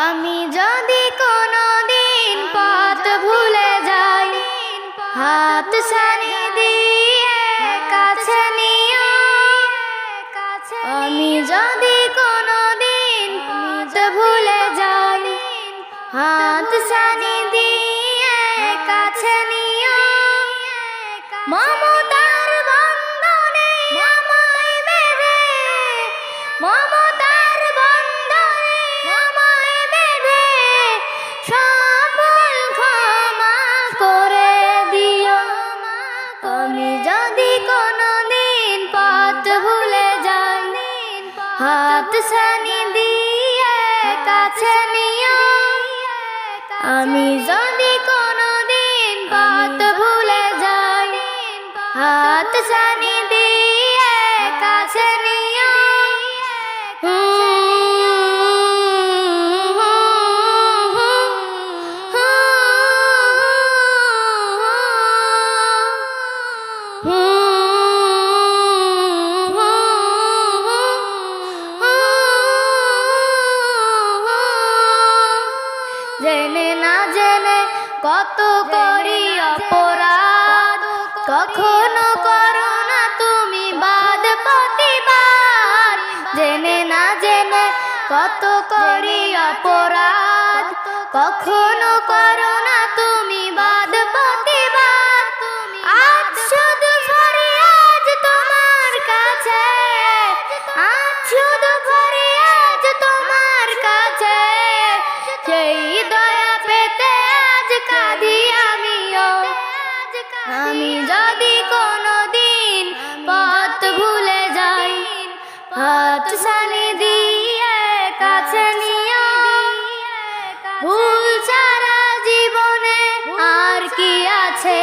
আমি যদি কোনোদিন পথ ভুলে যাই, হাত ছানি দিয়ে কাছে নিও। আমি যদি কোনোদিন পথ ভুলে যাই, হাত ছানি দিয়ে কাছে নিও। মমতার বন্ধনে আমায় বেঁধে, মমতার বন্ধনে আমায় বেঁধে সকল ক্ষমা করে দিও। আমি যদি কোনোদিন পথ ভুলে যাই, হাত ছানি দিয়ে কাছে নিও। আমি যদি কোনোদিন পথ ভুলে যাই, হাত ছানি দিয়ে কাছে নিও। জেনে না জেনে কত করি অপরাধ, কখনো করো না তুমি বাদ প্রতিবাদ। জেনে না জেনে কত করি অপরাধ, কখনো করো না তুমি বাদ প্রতিবাদ। আজ শুধু ফরিয়াদ তোমার কাছে, আজ শুধু ফরিয়াদ তোমার কাছে। সেই দয়া পেতে আজ কাঁদি আমিও। আমি যদি কোনোদিন পথ ভুলে যাই, হাত ছানি দিয়ে কাছে নিও। ভুল ছাড়া জীবনে আর কি আছে,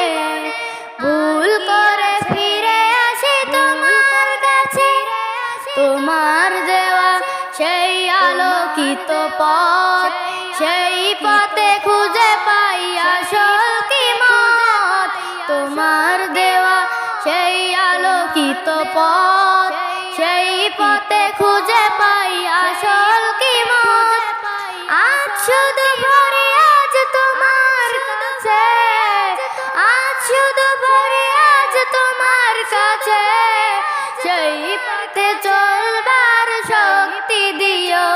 ভুল করে ফিরে আসি তোমার কাছে। তোমার দেওয়া সেই আলোকিত পথ, সেই পথে খুঁজে পাই আসল কিমত। তোমার দেওয়া সেই আলোকিত পথ, সেই পথে খুঁজে পাই আসল কিমত। আজ শুধু ফরিয়াদ তোমার কাছে, আজ শুধু ফরিয়াদ তোমার কাছে। সেই পথে চলবার শক্তি দিও।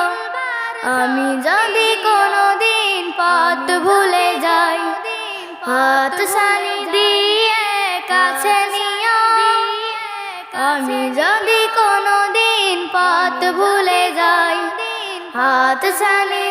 আমি যদি কোনোদিন পথ ভুলে যাই, হাত ছানি দিয়ে কাছে নিও। আমি যদি কোনোদিন পথ ভুলে যাই, হাত ছানি